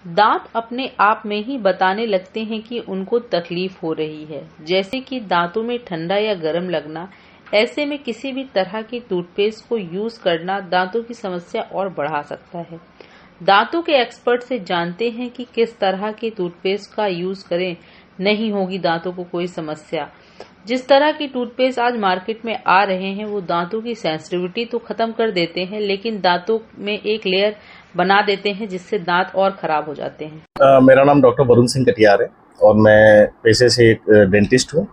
दांत अपने आप में ही बताने लगते हैं कि उनको तकलीफ हो रही है, जैसे कि दांतों में ठंडा या गर्म लगना। ऐसे में किसी भी तरह की टूथपेस्ट को यूज करना दांतों की समस्या और बढ़ा सकता है। दांतों के एक्सपर्ट से जानते हैं कि किस तरह की टूथपेस्ट का यूज करें, नहीं होगी दांतों को कोई समस्या। जिस तरह की टूथपेस्ट आज मार्केट में आ रहे हैं वो दांतों की सेंसिटिविटी तो खत्म कर देते हैं, लेकिन दांतों में एक लेयर बना देते हैं जिससे दांत और खराब हो जाते हैं। मेरा नाम डॉक्टर वरुण सिंह कटियार है और मैं पेशे से एक डेंटिस्ट हूँ।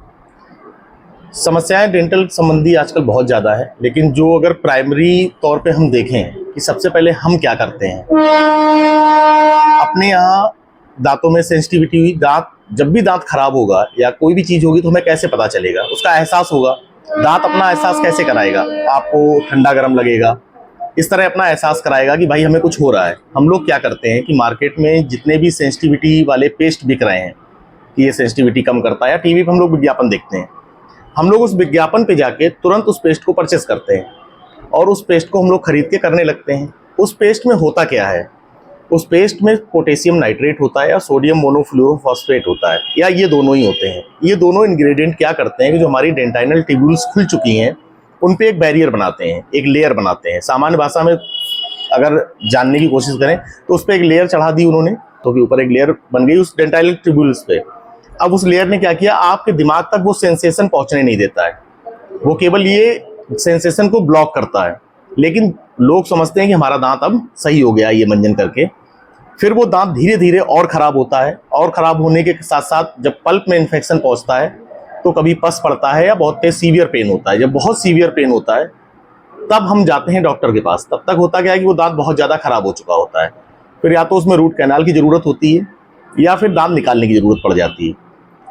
समस्याएं डेंटल संबंधी आजकल बहुत ज़्यादा है, लेकिन जो अगर प्राइमरी तौर पे हम देखें कि सबसे पहले हम क्या करते हैं, अपने यहाँ दांतों में सेंसिटिविटी हुई, जब भी दांत खराब होगा या कोई भी चीज़ होगी तो हमें कैसे पता चलेगा, उसका एहसास होगा। दांत अपना एहसास कैसे कराएगा, आपको ठंडा गर्म लगेगा, इस तरह अपना एहसास कराएगा कि भाई हमें कुछ हो रहा है। हम लोग क्या करते हैं कि मार्केट में जितने भी सेंसिटिविटी वाले पेस्ट बिक रहे हैं कि ये सेंसिटिविटी कम करता है, या टीवी पर हम लोग विज्ञापन देखते हैं, हम लोग उस विज्ञापन पे जाके तुरंत उस पेस्ट को परचेस करते हैं और उस पेस्ट को हम लोग खरीद के करने लगते हैं। उस पेस्ट में होता क्या है, उस पेस्ट में पोटेशियम नाइट्रेट होता है या सोडियम मोनोफ्लोरोफॉस्फेट होता है, या ये दोनों ही होते हैं। ये दोनों इंग्रेडिएंट क्या करते हैं कि जो हमारी डेंटाइनल ट्यूब्यूल्स खुल चुकी हैं उन पे एक बैरियर बनाते हैं, एक लेयर बनाते हैं। सामान्य भाषा में अगर जानने की कोशिश करें तो उस पर एक लेयर चढ़ा दी उन्होंने, तो कि ऊपर एक लेयर बन गई उस डेंटाइनल ट्यूब्यूल्स पे। अब उस लेयर ने क्या किया, आपके दिमाग तक वो सेंसेशन पहुंचने नहीं देता है, वो केवल ये सेंसेशन को ब्लॉक करता है। लेकिन लोग समझते हैं कि हमारा दांत अब सही हो गया ये मंजन करके, फिर वो दांत धीरे धीरे और ख़राब होता है, और ख़राब होने के साथ साथ जब पल्प में इन्फेक्शन पहुंचता है तो कभी पस पड़ता है या बहुत तेज सीवियर पेन होता है। जब बहुत सीवियर पेन होता है तब हम जाते हैं डॉक्टर के पास। तब तक होता क्या है कि वो दांत बहुत ज़्यादा ख़राब हो चुका होता है, फिर या तो उसमें रूट कैनाल की ज़रूरत होती है या फिर दांत निकालने की ज़रूरत पड़ जाती है।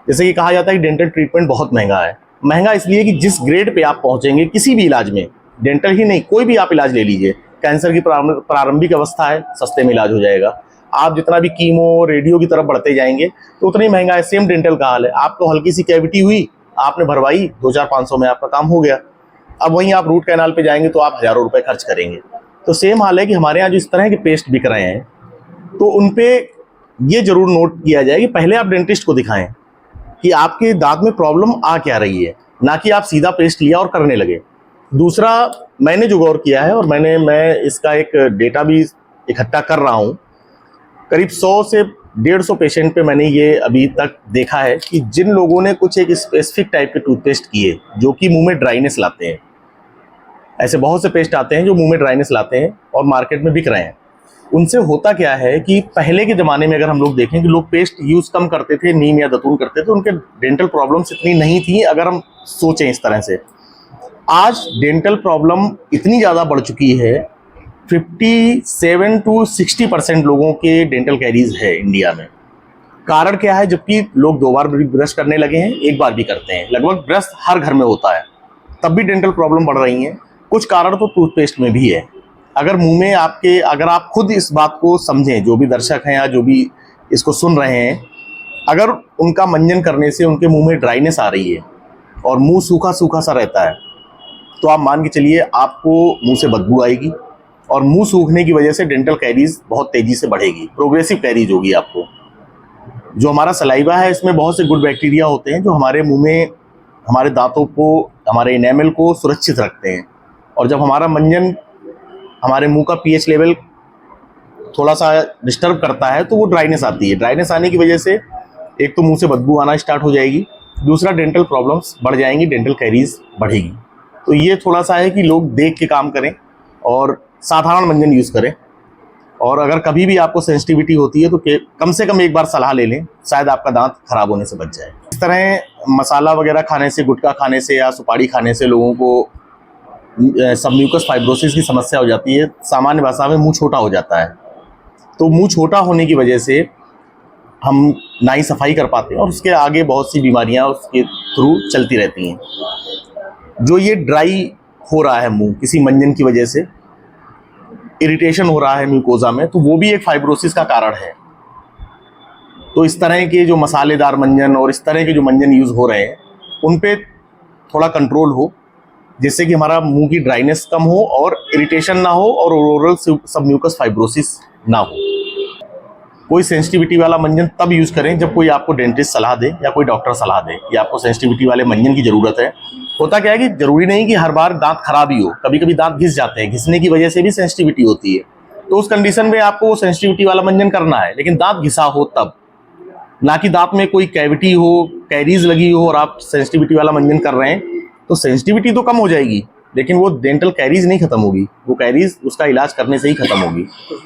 जैसे कि कहा जाता है कि डेंटल ट्रीटमेंट बहुत महंगा है। महंगा इसलिए कि जिस ग्रेड पे आप पहुंचेंगे किसी भी इलाज में, डेंटल ही नहीं कोई भी आप इलाज ले लीजिए, कैंसर की प्रारंभिक अवस्था है, सस्ते में इलाज हो जाएगा। आप जितना भी कीमो रेडियो की तरफ बढ़ते जाएंगे तो उतना ही महंगा है। सेम डेंटल का हाल है, आपको हल्की सी कैविटी हुई, आपने भरवाई, 200-500 में आपका काम हो गया। अब वहीं आप रूट कैनाल पे जाएंगे तो आप हज़ारों रुपए खर्च करेंगे। तो सेम हाल है कि हमारे यहाँ जो इस तरह के पेस्ट बिक रहे हैं तो उन पे ये जरूर नोट किया जाए कि पहले आप डेंटिस्ट को दिखाएं कि आपके दांत में प्रॉब्लम आ क्या रही है, ना कि आप सीधा पेस्ट लिया और करने लगे। दूसरा, मैंने जो गौर किया है और मैं इसका एक डेटा भी इकट्ठा कर रहा हूँ, करीब 100 से 150 पेशेंट पे मैंने ये अभी तक देखा है कि जिन लोगों ने कुछ एक स्पेसिफिक टाइप के टूथपेस्ट किए जो कि मुंह में ड्राइनेस लाते हैं, ऐसे बहुत से पेस्ट आते हैं जो मुंह में ड्राइनेस लाते हैं और मार्केट में बिक रहे हैं। उनसे होता क्या है कि पहले के ज़माने में अगर हम लोग देखें कि लोग पेस्ट यूज़ कम करते थे, नीम या दतून करते थे, उनके डेंटल प्रॉब्लम्स इतनी नहीं थी। अगर हम सोचें इस तरह से, आज डेंटल प्रॉब्लम इतनी ज़्यादा बढ़ चुकी है, 57 to 60% लोगों के डेंटल कैरीज है इंडिया में। कारण क्या है, जबकि लोग 2 बार ब्रश करने लगे हैं, 1 बार भी करते हैं, लगभग ब्रश हर घर में होता है, तब भी डेंटल प्रॉब्लम बढ़ रही हैं। कुछ कारण तो टूथपेस्ट में भी है। अगर मुंह में आपके, अगर आप खुद इस बात को समझें, जो भी दर्शक हैं या जो भी इसको सुन रहे हैं, अगर उनका मंजन करने से उनके मुंह में ड्राइनेस आ रही है और मुंह सूखा सूखा सा रहता है, तो आप मान के चलिए आपको मुंह से बदबू आएगी और मुंह सूखने की वजह से डेंटल कैरीज बहुत तेज़ी से बढ़ेगी, प्रोग्रेसिव कैरीज होगी आपको। जो हमारा सलाइवा है इसमें बहुत से गुड बैक्टीरिया होते हैं जो हमारे मुंह में हमारे दांतों को, हमारे इनेमल को सुरक्षित रखते हैं। और जब हमारा मंजन हमारे मुंह का पीएच लेवल थोड़ा सा डिस्टर्ब करता है तो वो ड्राइनेस आती है। ड्राइनेस आने की वजह से एक तो मुंह से बदबू आना स्टार्ट हो जाएगी, दूसरा डेंटल प्रॉब्लम्स बढ़ जाएंगी, डेंटल कैरीज बढ़ेगी। तो ये थोड़ा सा है कि लोग देख के काम करें और साधारण मंजन यूज़ करें। और अगर कभी भी आपको सेंसिटिविटी होती है तो कम से कम एक बार सलाह ले लें, शायद आपका दांत खराब होने से बच जाए। इस तरह मसाला वगैरह खाने से, गुटखा खाने से या सुपारी खाने से लोगों को सबम्यूकस फाइब्रोसिस की समस्या हो जाती है। सामान्य भाषा में मुंह छोटा हो जाता है। तो मुंह छोटा होने की वजह से हम ना ही सफाई कर पाते हैं और उसके आगे बहुत सी बीमारियां उसके थ्रू चलती रहती हैं। जो ये ड्राई हो रहा है मुंह किसी मंजन की वजह से, इरिटेशन हो रहा है म्यूकोजा में, तो वो भी एक फाइब्रोसिस का कारण है। तो इस तरह के जो मसालेदार मंजन और इस तरह के जो मंजन यूज़ हो रहे हैं उन पे थोड़ा कंट्रोल हो, जिससे कि हमारा मुंह की ड्राइनेस कम हो और इरिटेशन ना हो और ओरल सबम्यूकस फाइब्रोसिस ना हो। कोई सेंसिटिविटी वाला मंजन तब यूज़ करें जब कोई आपको डेंटिस्ट सलाह दे या कोई डॉक्टर सलाह दे कि आपको सेंसिटिविटी वाले मंजन की ज़रूरत है। होता क्या है कि ज़रूरी नहीं कि हर बार दांत खराब ही हो, कभी कभी दांत घिस जाते हैं, घिसने की वजह से भी सेंसिटिविटी होती है। तो उस कंडीशन में आपको सेंसिटिविटी वाला मंजन करना है, लेकिन दांत घिसा हो तब, ना कि दांत में कोई कैविटी हो, कैरीज लगी हो और आप सेंसिटिविटी वाला मंजन कर रहे हैं। तो सेंसिटिविटी तो कम हो जाएगी, लेकिन वो डेंटल कैरीज नहीं खत्म होगी, वो कैरीज उसका इलाज करने से ही खत्म होगी।